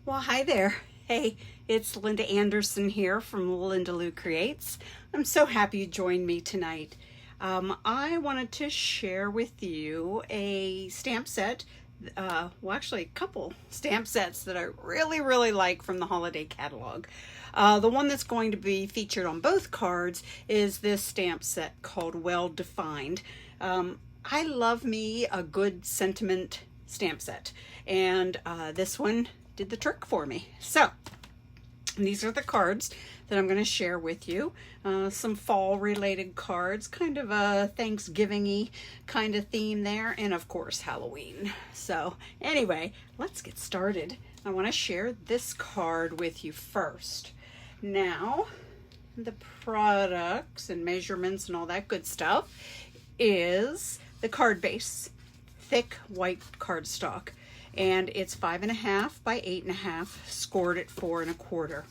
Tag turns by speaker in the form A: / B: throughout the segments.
A: Well, hi there. Hey, it's Linda Anderson here from Linda Lou Creates. I'm so happy you joined me tonight. I wanted to share with you a stamp set, actually a couple stamp sets that I really like from the holiday catalog. The one that's going to be featured on both cards is this stamp set called Well Defined. I love me a good sentiment stamp set, and this one did the trick for me. So these are the cards that I'm going to share with you. Some fall related cards, kind of a Thanksgiving-y kind of theme there, and of course Halloween. So anyway, let's get started. I want to share this card with you first. Now, the products and measurements and all that good stuff is the card base, thick white cardstock, and it's 5.5 by 8.5, scored at 4 1/4.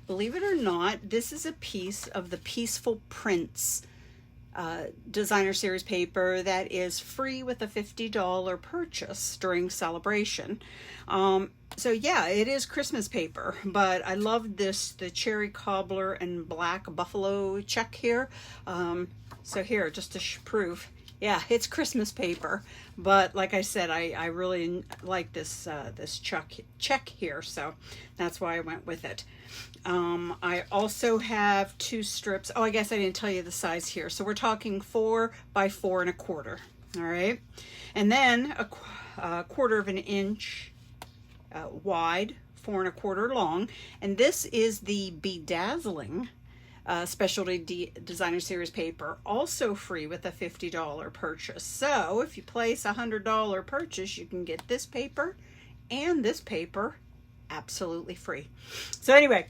A: Believe it or not, this is a piece of the Peaceful Prints designer series paper that is free with a $50 purchase during celebration. So yeah, it is Christmas paper, but I love this, the cherry cobbler and black buffalo check here. So here, just to prove, yeah, it's Christmas paper, but like I said, I really like this this check here, so that's why I went with it. I also have 2 strips. Oh, I guess I didn't tell you the size here. So we're talking 4 by 4 1/4. All right, and then a 1/4 of an inch wide, 4 1/4 long, and this is the Bedazzling specialty designer series paper, also free with a $50 purchase. So if you place a $100 purchase, you can get this paper and this paper absolutely free. So anyway,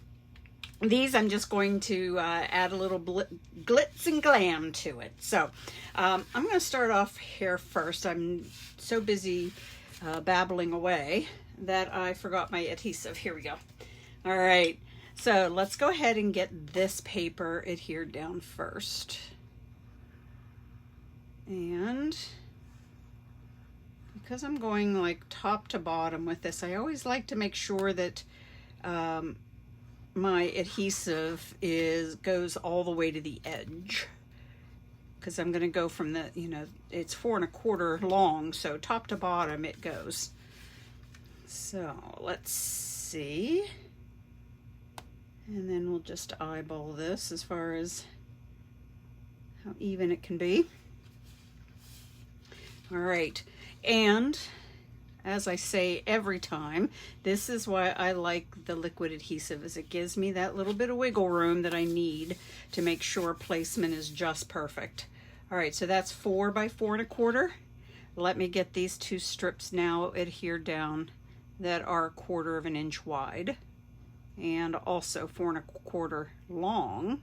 A: these I'm just going to add a little glitz and glam to it. So I'm going to start off here first. I'm so busy babbling away that I forgot my adhesive. Here we go. All right. So let's go ahead and get this paper adhered down first. And because I'm going like top to bottom with this, I always like to make sure that my adhesive goes all the way to the edge, because I'm going to go from the, it's 4 1/4 long, so top to bottom it goes. So let's see. And then we'll just eyeball this as far as how even it can be. All right, and as I say every time, this is why I like the liquid adhesive, is it gives me that little bit of wiggle room that I need to make sure placement is just perfect. All right, so that's 4 by 4 1/4. Let me get these 2 strips now adhered down that are 1/4 of an inch wide, and also 4 1/4 long.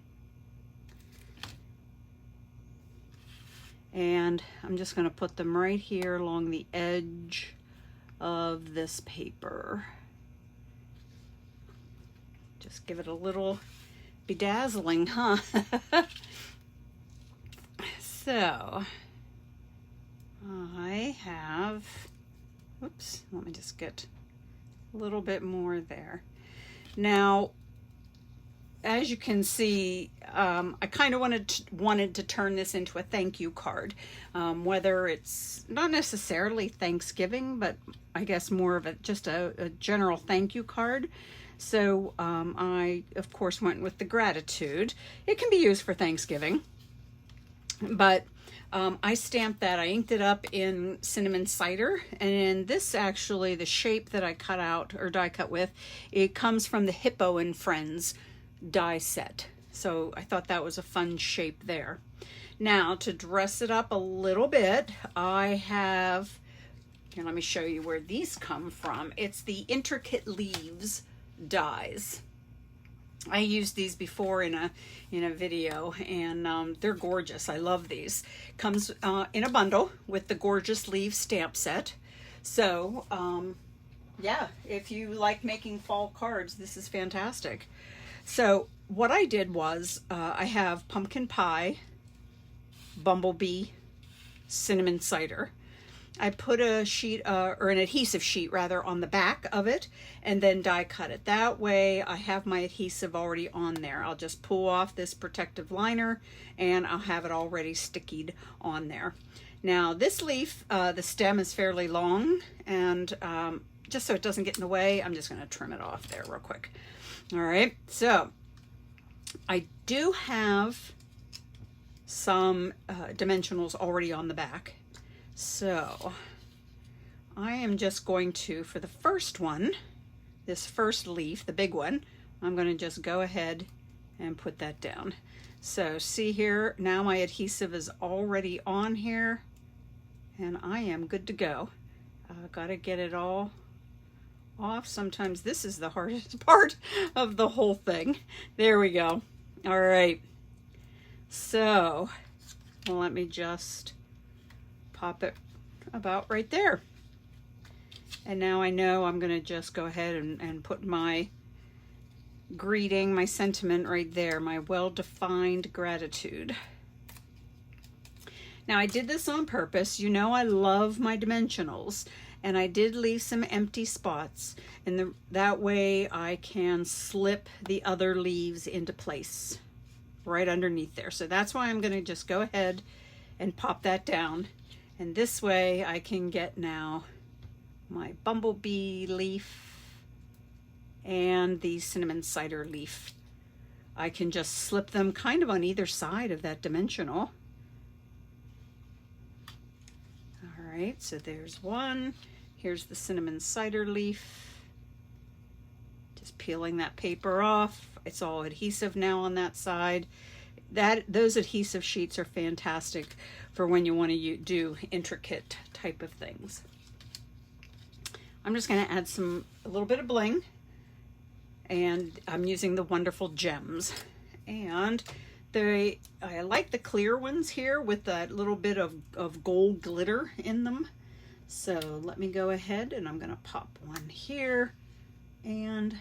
A: And I'm just going to put them right here along the edge of this paper. Just give it a little bedazzling, huh? So I have, oops, let me just get a little bit more there. Now, as you can see, I kind of wanted to turn this into a thank you card, whether it's not necessarily Thanksgiving, but I guess more of just a general thank you card. So I, of course, went with the gratitude. It can be used for Thanksgiving, but I stamped that. I inked it up in cinnamon cider, and this actually, the shape that I cut out or die cut with, it comes from the Hippo and Friends die set. So I thought that was a fun shape there. Now to dress it up a little bit, I have, here, let me show you where these come from. It's the Intricate Leaves dies. I used these before in a video, and they're gorgeous. I love these. Comes in a bundle with the Gorgeous Leaf stamp set. So yeah, if you like making fall cards, this is fantastic. So what I did was I have pumpkin pie, bumblebee, cinnamon cider, I put a sheet or an adhesive sheet rather on the back of it and then die cut it. That way I have my adhesive already on there. I'll just pull off this protective liner and I'll have it already stickied on there. Now this leaf, the stem is fairly long, and just so it doesn't get in the way, I'm just going to trim it off there real quick. All right, so I do have some dimensionals already on the back. So I am just going to, for the first one, this first leaf, the big one, I'm going to just go ahead and put that down. So see here, now my adhesive is already on here and I am good to go. Got to get it all off. Sometimes this is the hardest part of the whole thing. There we go. All right. So let me just pop it about right there. And now I know I'm going to just go ahead and put my greeting, my sentiment right there, my well-defined gratitude. Now I did this on purpose. You know I love my dimensionals, and I did leave some empty spots, and that way I can slip the other leaves into place right underneath there. So that's why I'm going to just go ahead and pop that down, and this way I can get now my bumblebee leaf and the cinnamon cider leaf. I can just slip them kind of on either side of that dimensional. All right, so there's one. Here's the cinnamon cider leaf. Just peeling that paper off. It's all adhesive now on that side. Those adhesive sheets are fantastic for when you want to do intricate type of things. I'm just going to add a little bit of bling, and I'm using the Wonderful Gems, and I like the clear ones here with that little bit of gold glitter in them. So let me go ahead and I'm going to pop one here, and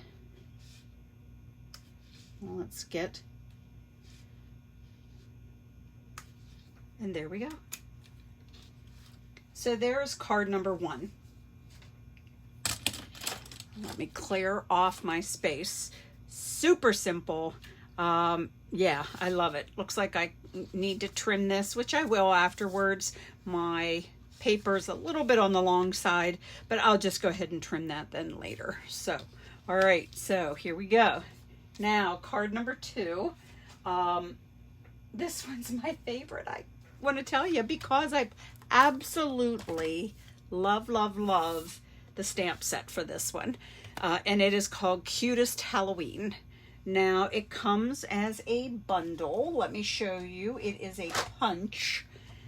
A: let's get, and there we go. So there's card number one. Let me clear off my space. Super simple. Yeah, I love it. Looks like I need to trim this, which I will afterwards. My paper's a little bit on the long side, but I'll just go ahead and trim that then later. So, all right, so here we go. Now, card number two. This one's my favorite, I want to tell you, because I absolutely love the stamp set for this one. And it is called Cutest Halloween. Now it comes as a bundle. Let me show you. It is a punch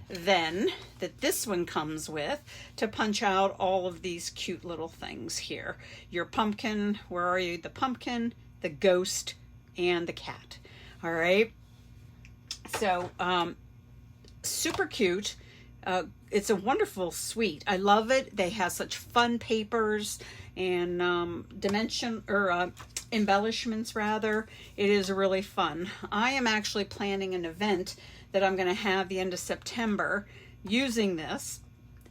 A: then that this one comes with to punch out all of these cute little things here. Your pumpkin, where are you? The pumpkin, the ghost, and the cat. All right. So super cute. It's a wonderful suite. I love it. They have such fun papers and embellishments rather. It is really fun. I am actually planning an event that I'm going to have the end of September using this,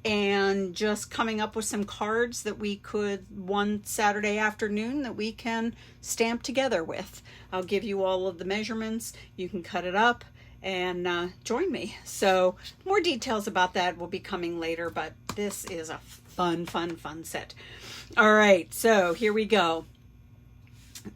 A: and just coming up with some cards that we could, one Saturday afternoon, that we can stamp together with. I'll give you all of the measurements. You can cut it up and join me. So more details about that will be coming later, but this is a fun set. All right, so here we go.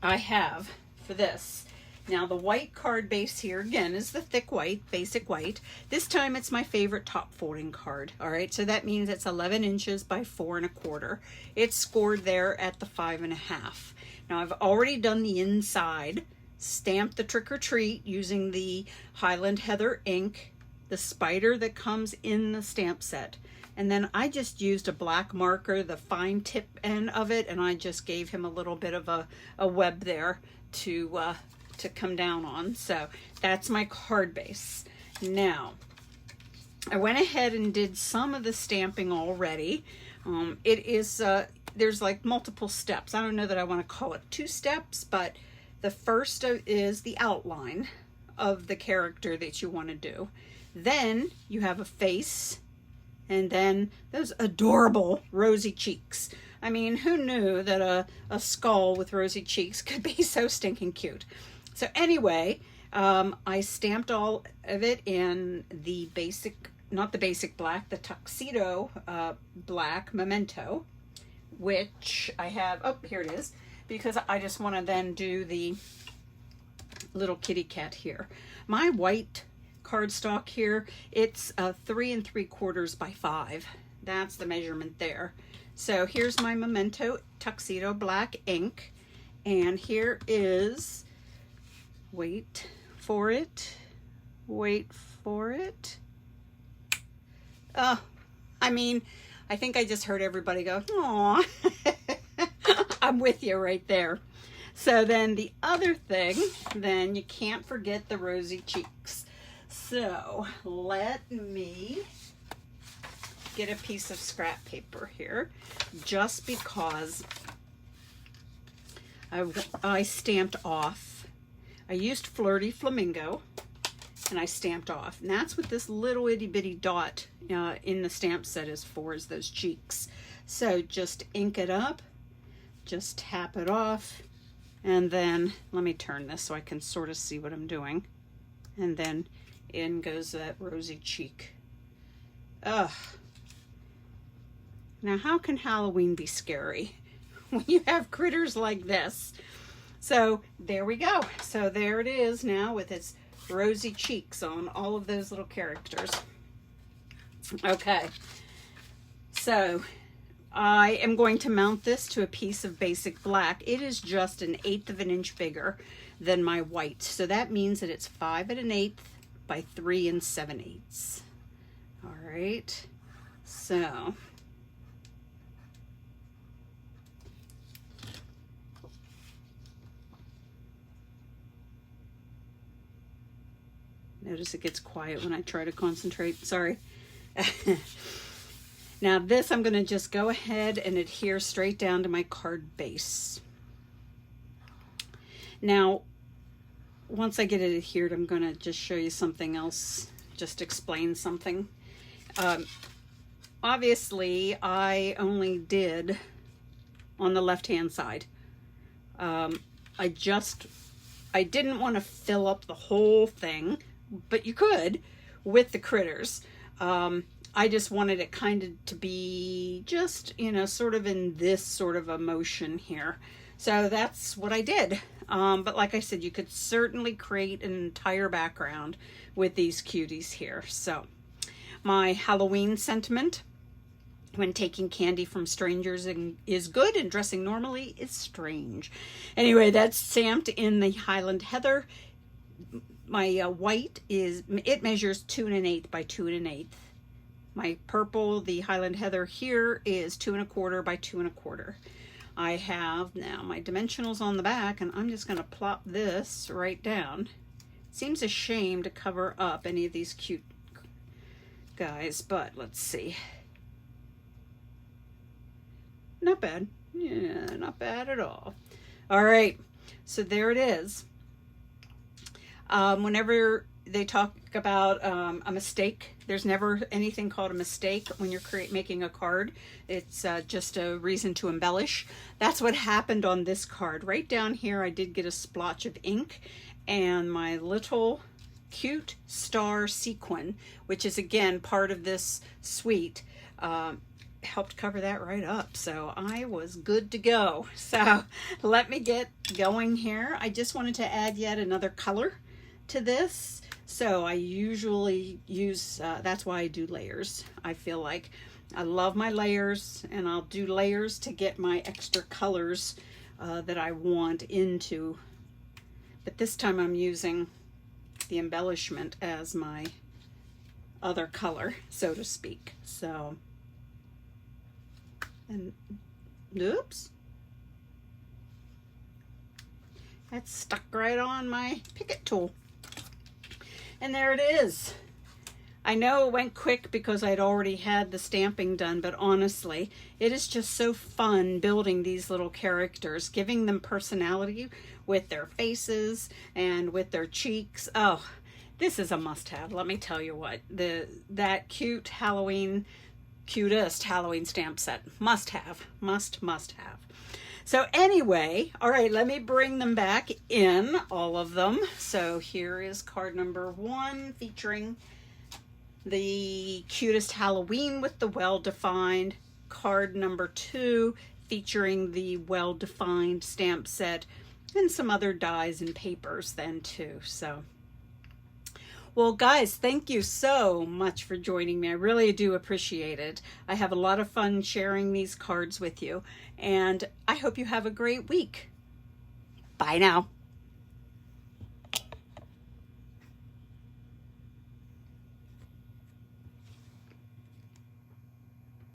A: I have for this, now the white card base here again is the thick white, basic white. This time it's my favorite top folding card. All right, so that means it's 11 inches by 4 1/4. It's scored there at the 5 1/2. Now I've already done the inside, stamped the trick or treat using the Highland Heather ink, the spider that comes in the stamp set. And then I just used a black marker, the fine tip end of it, and I just gave him a little bit of a web there to come down on. So that's my card base. Now, I went ahead and did some of the stamping already. It is, there's like multiple steps. I don't know that I want to call it 2 steps, but the first is the outline of the character that you want to do. Then you have a face, And then those adorable rosy cheeks. I mean, who knew that a skull with rosy cheeks could be so stinking cute? So anyway, I stamped all of it in the basic, not the basic black, the tuxedo black Memento, which I have, oh, here it is, because I just want to then do the little kitty cat here. My white cardstock here, it's 3 3/4 by 5. That's the measurement there. So here's my Memento tuxedo black ink, and here is, wait for it, I mean, I think I just heard everybody go, "Aw." I'm with you right there. So then the other thing, then you can't forget the rosy cheeks. So let me get a piece of scrap paper here, just because I stamped off. I used Flirty Flamingo, and I stamped off. And that's what this little itty bitty dot in the stamp set is for, is those cheeks. So just ink it up, just tap it off, and then let me turn this so I can sort of see what I'm doing. And then in goes that rosy cheek. Ugh. Now how can Halloween be scary when you have critters like this? So there we go. So there it is now with its rosy cheeks on all of those little characters. Okay, so I am going to mount this to a piece of basic black. It is just 1/8 of an inch bigger than my white. So that means that it's 5 1/8 by 3 7/8. All right, so notice it gets quiet when I try to concentrate. Sorry. Now this I'm going to just go ahead and adhere straight down to my card base. Now, once I get it adhered, I'm going to just show you something else, just explain something. Obviously, I only did on the left-hand side. I didn't want to fill up the whole thing, but you could with the critters. I just wanted it kind of to be just, you know, sort of in this sort of a motion here. So that's what I did. But like I said, you could certainly create an entire background with these cuties here. So my Halloween sentiment: when taking candy from strangers is good, and dressing normally is strange. Anyway, that's stamped in the Highland Heather. My white it measures 2 1/8 by 2 1/8. My purple, the Highland Heather here, is 2 1/4 by 2 1/4. I have now my dimensionals on the back, and I'm just going to plop this right down. Seems a shame to cover up any of these cute guys, but let's see. Not bad. Yeah, not bad at all. All right, so there it is. Whenever they talk about a mistake, there's never anything called a mistake when you're making a card. It's just a reason to embellish. That's what happened on this card. Right down here, I did get a splotch of ink, and my little cute star sequin, which is again part of this suite, helped cover that right up. So I was good to go. So let me get going here. I just wanted to add yet another color to this. So I usually use, that's why I do layers. I feel like I love my layers, and I'll do layers to get my extra colors that I want into. But this time I'm using the embellishment as my other color, so to speak. So, and oops, that's stuck right on my Picket tool. And there it is. I know it went quick because I'd already had the stamping done, but honestly, it is just so fun building these little characters, giving them personality with their faces and with their cheeks. Oh, this is a must-have. Let me tell you what, that cute Halloween Cutest Halloween stamp set. Must have. Must have. So anyway, all right, let me bring them back in, all of them. So here is card number 1 featuring the Cutest Halloween with the well-defined. Card number 2 featuring the well-defined stamp set and some other dies and papers then too. So, well, guys, thank you so much for joining me. I really do appreciate it. I have a lot of fun sharing these cards with you, and I hope you have a great week. Bye now.